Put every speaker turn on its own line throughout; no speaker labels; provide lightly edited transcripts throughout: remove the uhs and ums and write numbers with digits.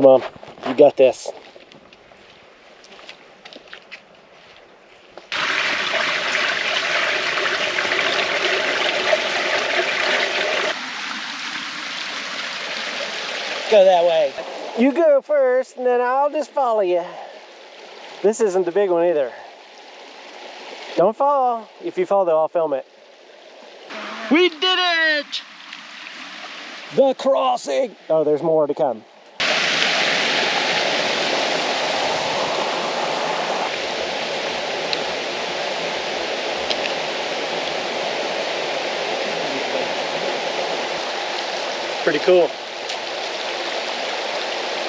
Come on, you got this. Go that way. You go first, and then I'll just follow you. This isn't the big one either. Don't fall. If you fall, though, I'll film it. We did it! The crossing! Oh, there's more to come. Pretty cool.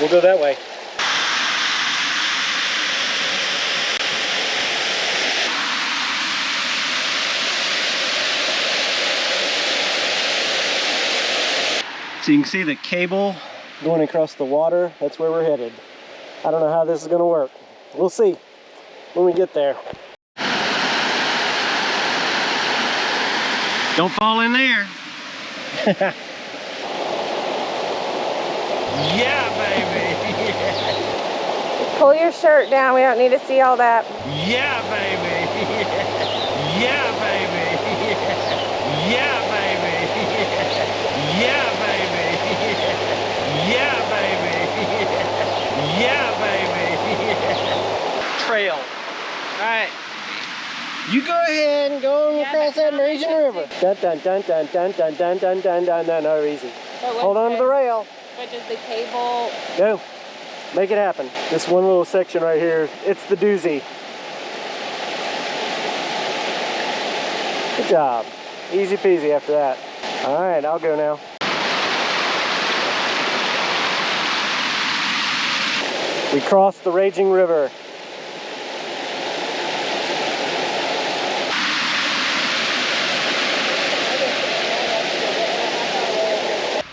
We'll go that way. So you can see the cable going across the water. That's where we're headed. I don't know how this is going to work. We'll see when we get there. Don't fall in there. Yeah, baby.
Pull your shirt down. We don't need to see all that.
Yeah, baby. Yeah, baby. Yeah, baby. Yeah, baby. Yeah, baby. Yeah, baby. Trail. All right. You go ahead and go across that raging river. Dun dun dun dun dun dun dun dun dun dun dun. No, easy. Hold on to the rail.
But does the cable...
Go. Make it happen. This one little section right here, it's the doozy. Good job. Easy peasy after that. All right, I'll go now. We crossed the raging river.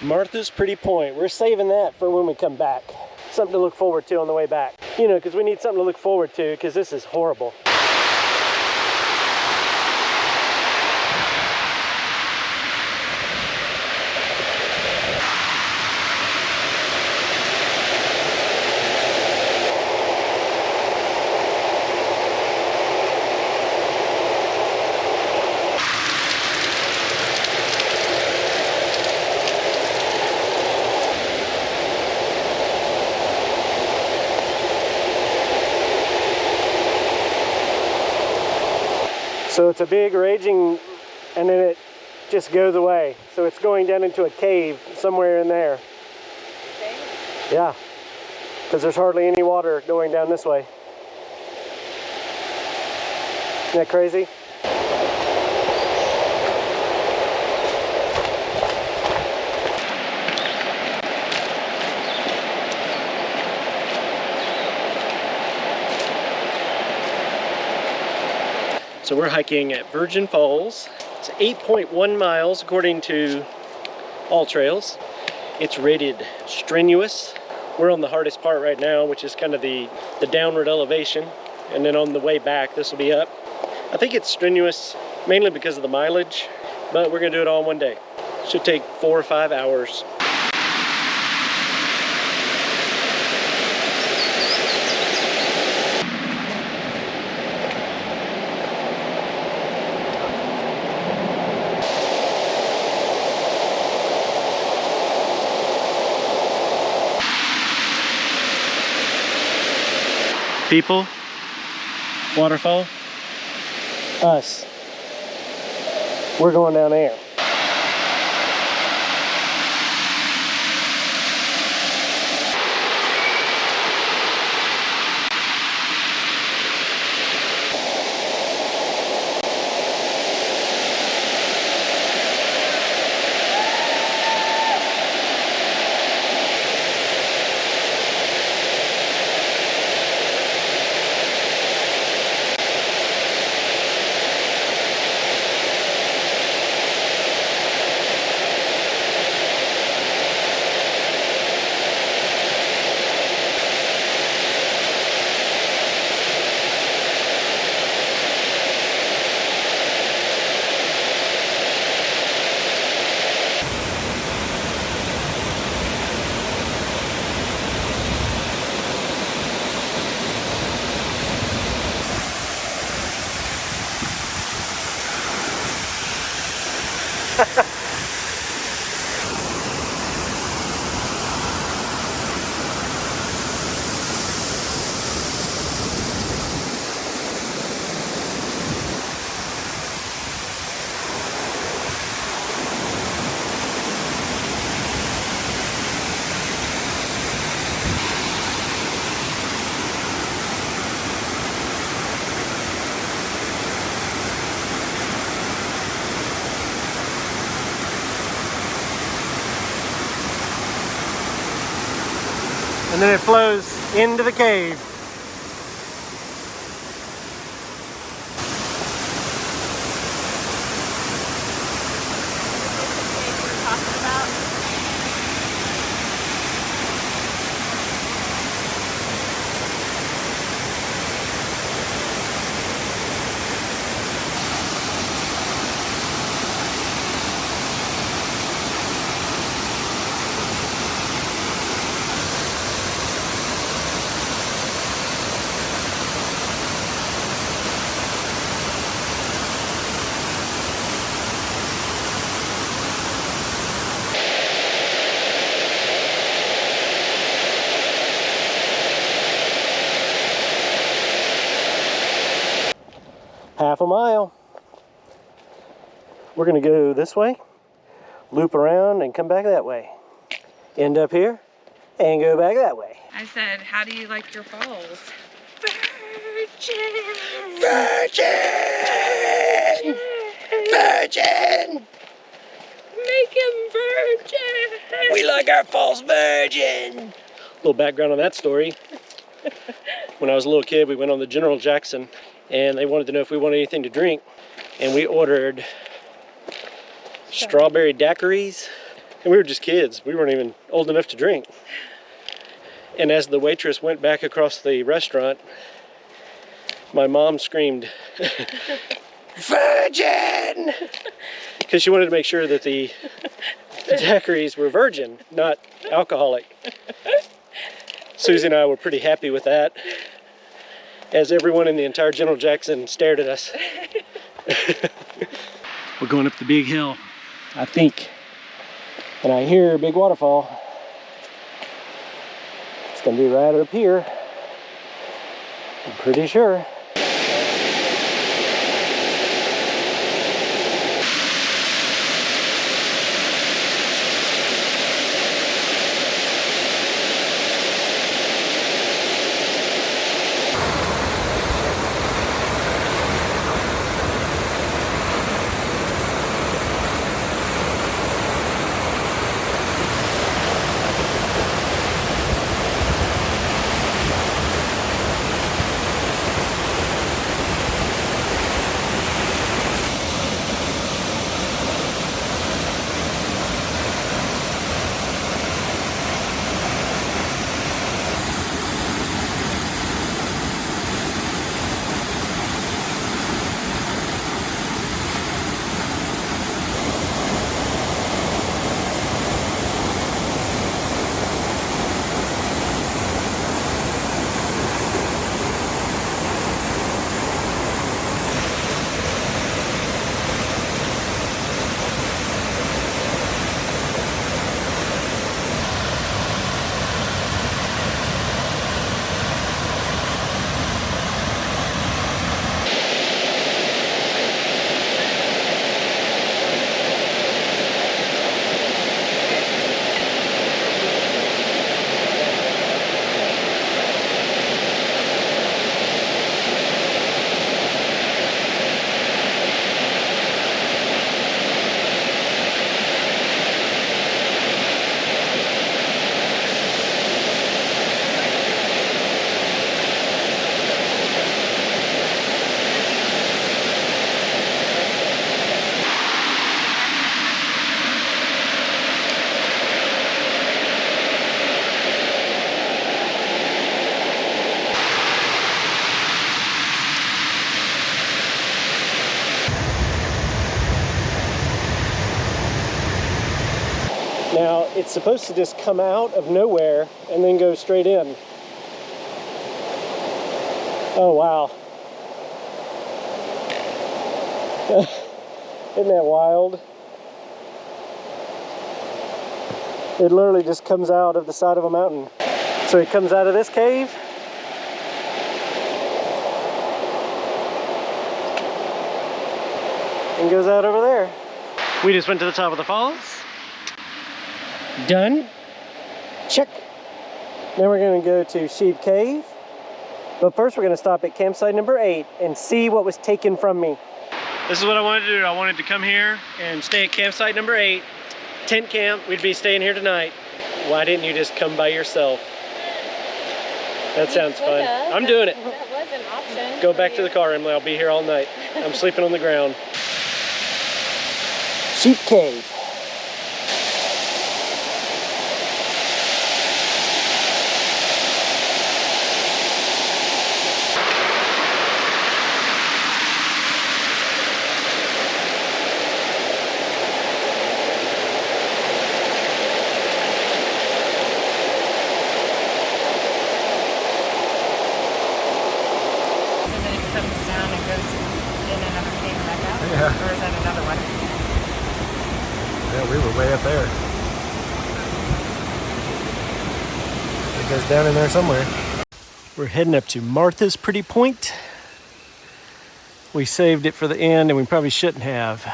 Martha's Pretty Point. We're saving that for when we come back. Something to look forward to on the way back. You know, because we need something to look forward to, because this is horrible. So it's a big raging, and then it just goes away. So it's going down into a cave somewhere in there.
Okay.
Yeah, because there's hardly any water going down this way. Isn't that crazy? So we're hiking at Virgin Falls. It's 8.1 miles according to All Trails. It's rated strenuous. We're on the hardest part right now, which is kind of the downward elevation. And then on the way back, this will be up. I think it's strenuous mainly because of the mileage, but we're gonna do it all in one day. Should take 4 or 5 hours. People, waterfall, us. We're going down there.
And then it flows into the cave. Half a mile. We're gonna go this way, loop around and come back that way. End up here and go back that way.
I said, how do you like your falls? Virgin!
Virgin! Virgin!
Make him virgin!
We like our falls virgin! A little background on that story. When I was a little kid, we went on the General Jackson and they wanted to know if we wanted anything to drink. And we ordered strawberry daiquiris. And we were just kids. We weren't even old enough to drink. And as the waitress went back across the restaurant, my mom screamed, "Virgin!" Because she wanted to make sure that the daiquiris were virgin, not alcoholic. Susie and I were pretty happy with that, as everyone in the entire General Jackson stared at us. We're going up the big hill, I think, and I hear a big waterfall. It's gonna be right up here, I'm pretty sure. Now, it's supposed to just come out of nowhere and then go straight in. Oh, wow. Isn't that wild? It literally just comes out of the side of a mountain. So it comes out of this cave. And goes out over there. We just went to the top of the falls. Done. Check. Then we're going to go to Sheep Cave. But first we're going to stop at campsite number 8 and see what was taken from me. This is what I wanted to do. I wanted to come here and stay at campsite number 8. Tent camp. We'd be staying here tonight. Why didn't you just come by yourself? That sounds fun. I'm doing it.
That was an option.
Go back to the car, Emily. I'll be here all night. I'm sleeping on the ground. Sheep Cave.
Yeah.
Or is that another one?
Yeah, we were way up there. It goes down in there somewhere.
We're heading up to Martha's Pretty Point. We saved it for the end and we probably shouldn't have.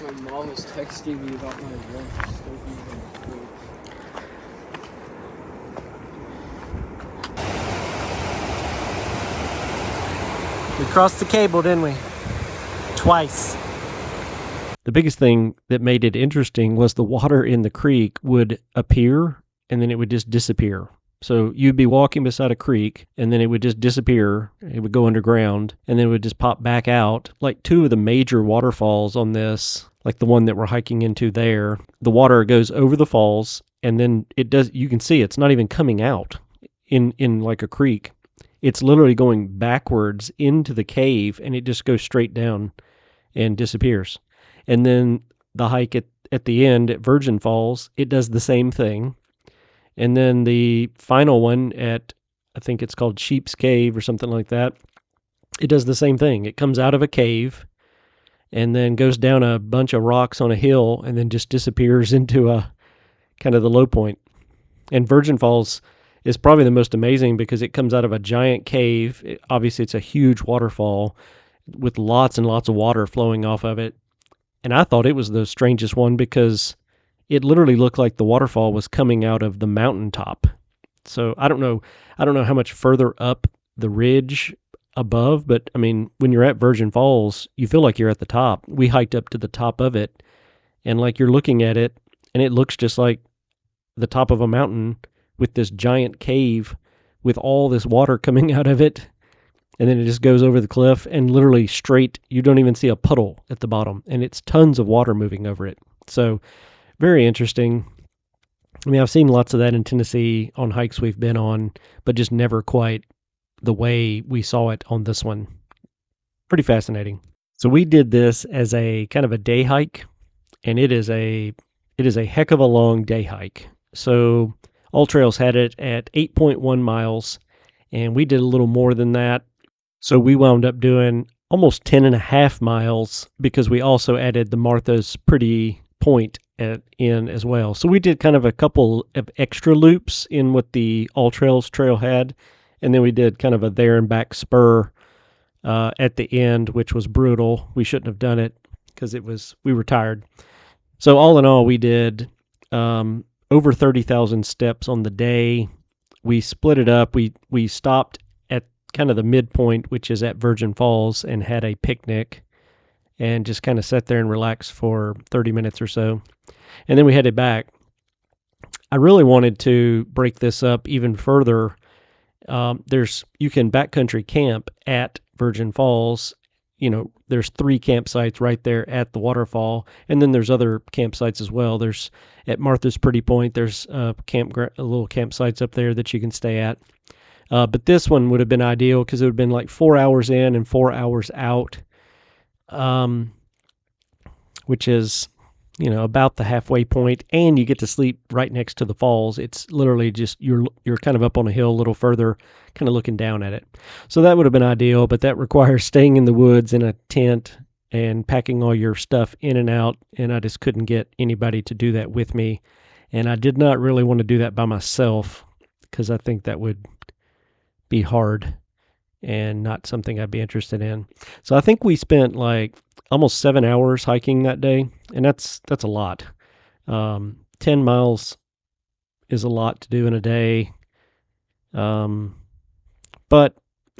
My mom was texting me about my lunch.
We crossed the cable, didn't we? Twice. The biggest thing that made it interesting was the water in the creek would appear and then it would just disappear. So you'd be walking beside a creek and then it would just disappear. It would go underground and then it would just pop back out. Like 2 of the major waterfalls on this, like the one that we're hiking into there, the water goes over the falls and then it does, you can see it's not even coming out in like a creek. It's literally going backwards into the cave and it just goes straight down and disappears. And then the hike at the end at Virgin Falls, it does the same thing. And then the final one at, I think it's called Sheep's Cave or something like that, it does the same thing. It comes out of a cave and then goes down a bunch of rocks on a hill and then just disappears into a kind of the low point. And Virgin Falls is probably the most amazing because it comes out of a giant cave. Obviously, it's a huge waterfall with lots and lots of water flowing off of it. And I thought it was the strangest one because it literally looked like the waterfall was coming out of the mountaintop. So I don't know how much further up the ridge above, but I mean, when you're at Virgin Falls, you feel like you're at the top. We hiked up to the top of it and like you're looking at it and it looks just like the top of a mountain with this giant cave with all this water coming out of it. And then it just goes over the cliff and literally straight, you don't even see a puddle at the bottom and it's tons of water moving over it. So very interesting. I mean, I've seen lots of that in Tennessee on hikes we've been on, but just never quite the way we saw it on this one. Pretty fascinating. So we did this as a kind of a day hike, and it is a heck of a long day hike. So All Trails had it at 8.1 miles, and we did a little more than that. So we wound up doing almost 10.5 miles because we also added the Martha's Pretty Point in as well. So we did kind of a couple of extra loops in what the All Trails trail had, and then we did kind of a there and back spur at the end, which was brutal. We shouldn't have done it because we were tired. So all in all, we did over 30,000 steps on the day. We split it up. We stopped at kind of the midpoint, which is at Virgin Falls, and had a picnic and just kind of sat there and relaxed for 30 minutes or so. And then we headed back. I really wanted to break this up even further. You can backcountry camp at Virgin Falls. You know, there's 3 campsites right there at the waterfall, and then there's other campsites as well. There's at Martha's Pretty Point. There's little campsites up there that you can stay at. But this one would have been ideal because it would have been like 4 hours in and 4 hours out. which is, you know, about the halfway point, and you get to sleep right next to the falls. It's literally just you're kind of up on a hill a little further, kind of looking down at it. So that would have been ideal, but that requires staying in the woods in a tent and packing all your stuff in and out, and I just couldn't get anybody to do that with me. And I did not really want to do that by myself because I think that would be hard and not something I'd be interested in. So I think we spent like almost 7 hours hiking that day, and that's a lot. 10 miles is a lot to do in a day. But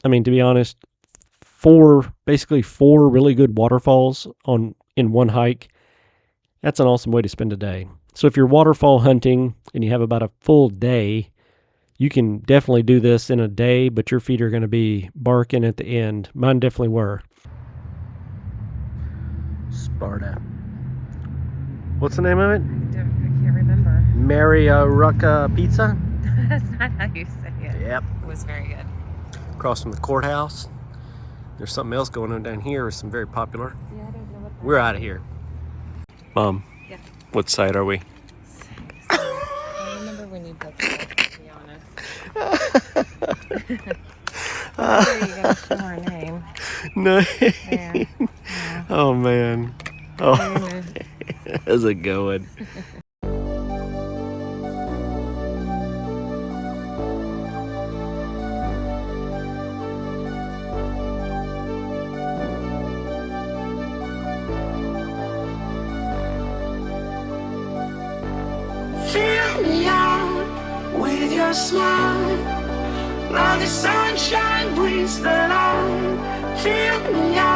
I mean, to be honest, basically four really good waterfalls in one hike, that's an awesome way to spend a day. So if you're waterfall hunting and you have about a full day, you can definitely do this in a day, but your feet are going to be barking at the end. Mine definitely were. Sparta. What's the name of it?
I can't remember.
Mariarucca Pizza?
That's not how you say it.
Yep.
It was very good.
Across from the courthouse. There's something else going on down here. Some very popular.
Yeah, I don't know what that
We're out of here. Mom,
Yeah.
what side are we?
I remember when you built it, to be honest. There you go, show our name.
No.
There. Yeah.
Oh, man. Oh,
There.
how's it going?
Fill me out with your smile, like the sunshine brings the light. Fill me out.